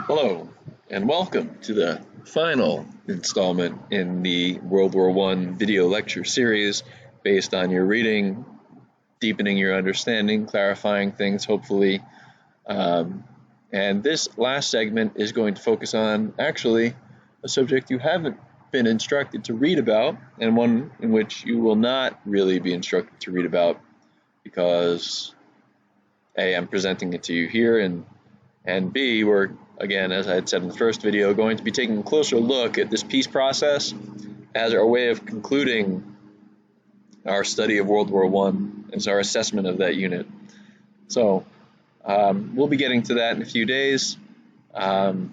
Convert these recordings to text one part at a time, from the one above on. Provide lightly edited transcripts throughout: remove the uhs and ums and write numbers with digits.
Hello, and welcome to the final installment in the World War I video lecture series based on your reading, deepening your understanding, clarifying things, hopefully. And this last segment is going to focus on actually a subject you haven't been instructed to read about, and one in which you will not really be instructed to read about because A, I'm presenting it to you here, and B, we're, again, as I had said in the first video, going to be taking a closer look at this peace process as our way of concluding our study of World War I, as our assessment of that unit. So we'll be getting to that in a few days. Let's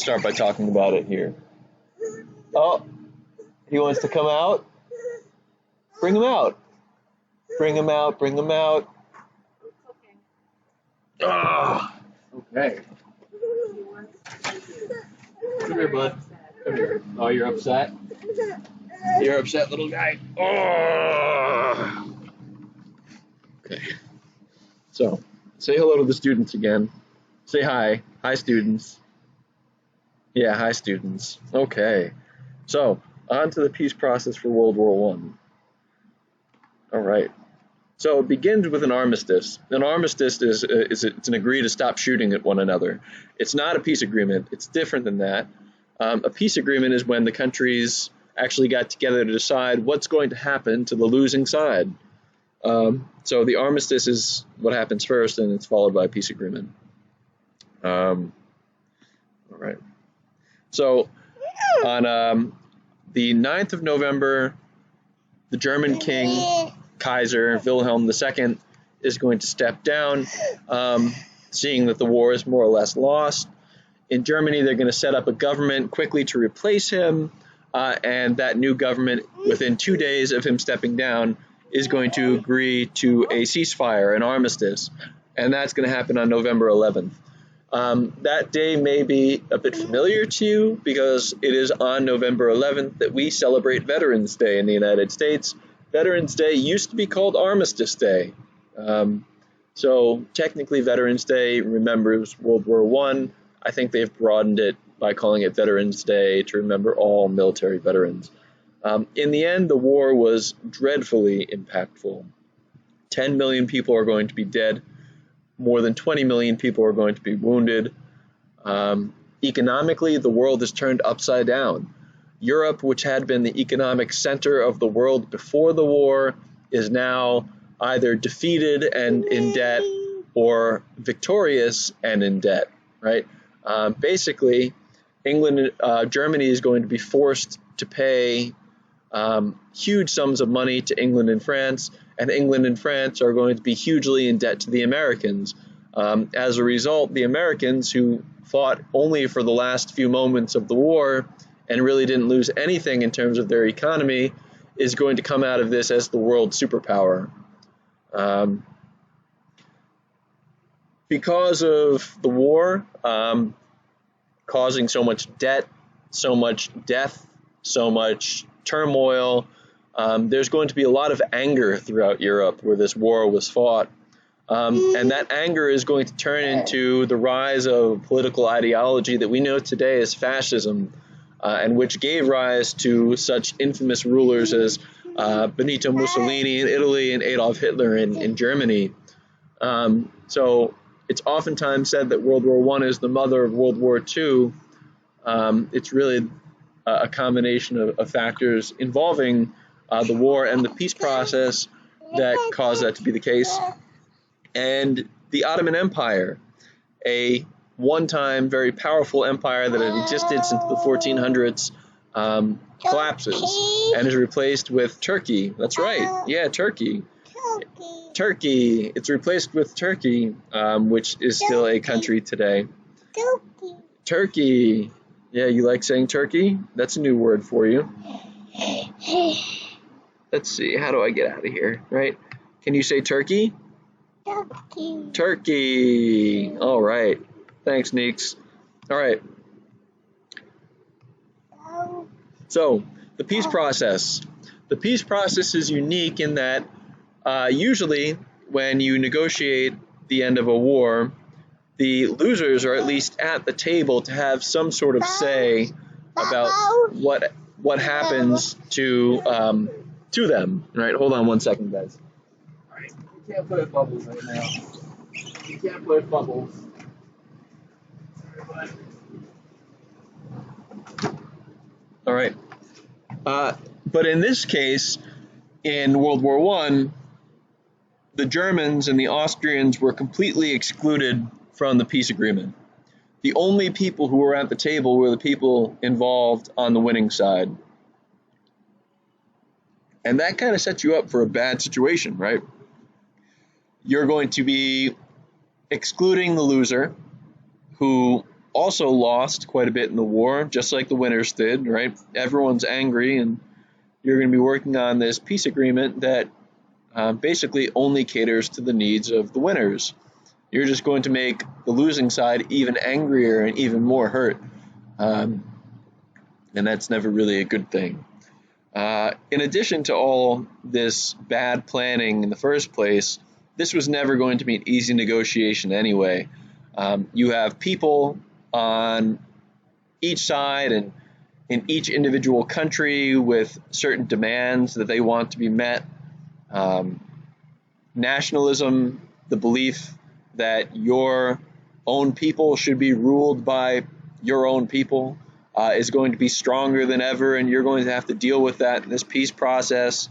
start by talking about it here. Oh, he wants to come out? Bring him out. Bring him out, bring him out. Ah, okay. Come here, bud. Come here. Oh, you're upset? You're upset, little guy? Oh. Okay. So, say hello to the students again. Say hi. Hi, students. Yeah, hi, students. Okay. So, on to the peace process for World War I. All right. So it begins with an armistice. An armistice is it's an agree to stop shooting at one another. It's not a peace agreement. It's different than that. A peace agreement is when the countries actually got together to decide what's going to happen to the losing side. So the armistice is what happens first, and it's followed by a peace agreement. All right. So on the 9th of November, the German king, Kaiser Wilhelm II, is going to step down, seeing that the war is more or less lost. In Germany, they're going to set up a government quickly to replace him, and that new government, within 2 days of him stepping down, is going to agree to a ceasefire, an armistice, and that's going to happen on November 11th. That day may be a bit familiar to you because it is on November 11th that we celebrate Veterans Day in the United States. Veterans Day used to be called Armistice Day. So technically Veterans Day remembers World War I. I think they've broadened it by calling it Veterans Day to remember all military veterans. In the end, the war was dreadfully impactful. 10 million people are going to be dead. More than 20 million people are going to be wounded. Economically, the world is turned upside down. Europe, which had been the economic center of the world before the war, is now either defeated and in debt or victorious and in debt, right? Basically, Germany is going to be forced to pay huge sums of money to England and France, and England and France are going to be hugely in debt to the Americans. As a result, the Americans, who fought only for the last few moments of the war and really didn't lose anything in terms of their economy, is going to come out of this as the world superpower. Because of the war causing so much debt, so much death, so much turmoil, there's going to be a lot of anger throughout Europe where this war was fought. And that anger is going to turn into the rise of political ideology that we know today as fascism, and which gave rise to such infamous rulers as Benito Mussolini in Italy and Adolf Hitler in Germany. So it's oftentimes said that World War I is the mother of World War II. It's really a combination of factors involving the war and the peace process that caused that to be the case. And the Ottoman Empire, a one-time very powerful empire that had existed since the 1400s, collapses and is replaced with Turkey. That's right. Yeah, Turkey. Turkey. It's replaced with Turkey, which is still a country today. Turkey. Yeah, you like saying Turkey? That's a new word for you. Let's see. How do I get out of here? Right? Can you say Turkey? Turkey. Turkey. All right. Thanks, Neeks. All right. So, the peace process. The peace process is unique in that usually when you negotiate the end of a war, the losers are at least at the table to have some sort of say about what happens to them. Right? Hold on 1 second, guys. All right, you can't put bubbles right now. You can't put bubbles. All right. But in this case, in World War I, the Germans and the Austrians were completely excluded from the peace agreement. The only people who were at the table were the people involved on the winning side. And that kind of sets you up for a bad situation, right? You're going to be excluding the loser, who also lost quite a bit in the war, just like the winners did, right? Everyone's angry, and you're going to be working on this peace agreement that basically only caters to the needs of the winners. You're just going to make the losing side even angrier and even more hurt. And that's never really a good thing. In addition to all this bad planning in the first place, this was never going to be an easy negotiation anyway. You have people on each side and in each individual country with certain demands that they want to be met. Nationalism, the belief that your own people should be ruled by your own people, is going to be stronger than ever, and you're going to have to deal with that in this peace process.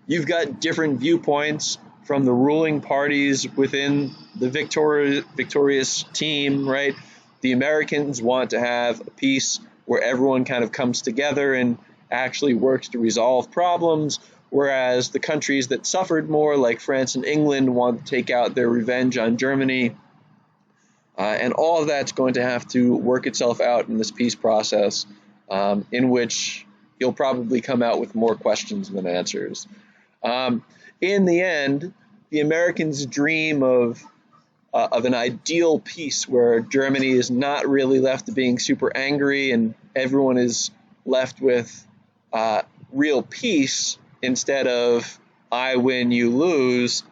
You've got different viewpoints from the ruling parties within the victorious team, right? The Americans want to have a peace where everyone kind of comes together and actually works to resolve problems, whereas the countries that suffered more, like France and England, want to take out their revenge on Germany. And all of that's going to have to work itself out in this peace process, in which you'll probably come out with more questions than answers. In the end, the Americans dream of an ideal peace where Germany is not really left to being super angry and everyone is left with real peace instead of I win, you lose.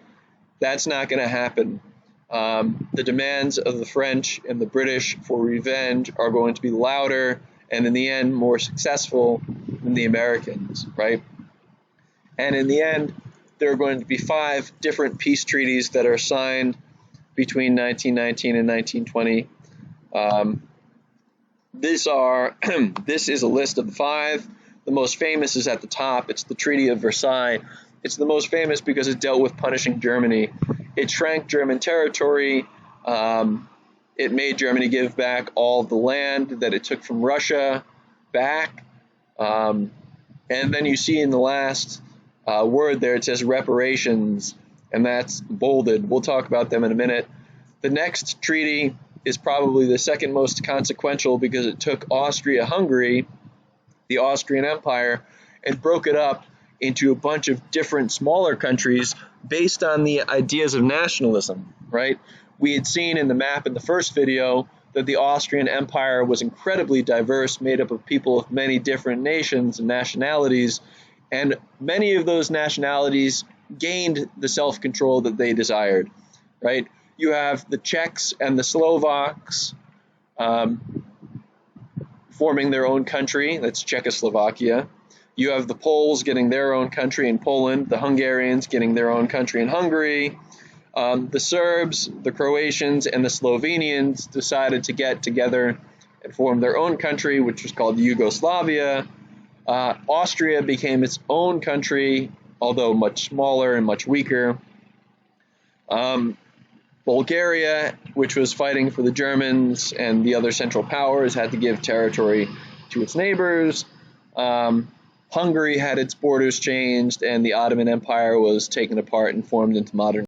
That's not going to happen. The demands of the French and the British for revenge are going to be louder and in the end more successful than the Americans, right? And in the end, there are going to be 5 different peace treaties that are signed between 1919 and 1920. This is a list of the 5. The most famous is at the top. It's the Treaty of Versailles. It's the most famous because it dealt with punishing Germany. It shrank German territory. It made Germany give back all the land that it took from Russia back. And then you see in the last word there, it says reparations, and that's bolded. We'll talk about them in a minute. The next treaty is probably the second most consequential because it took Austria-Hungary, the Austrian Empire, and broke it up into a bunch of different smaller countries based on the ideas of nationalism, right? We had seen in the map in the first video that the Austrian Empire was incredibly diverse, made up of people of many different nations and nationalities, and many of those nationalities gained the self-control that they desired, right? You have the Czechs and the Slovaks forming their own country, that's Czechoslovakia. You have the Poles getting their own country in Poland, the Hungarians getting their own country in Hungary. The Serbs, the Croatians, and the Slovenians decided to get together and form their own country, which was called Yugoslavia. Austria became its own country, although much smaller and much weaker. Bulgaria, which was fighting for the Germans and the other Central Powers, had to give territory to its neighbors. Hungary had its borders changed, and the Ottoman Empire was taken apart and formed into modern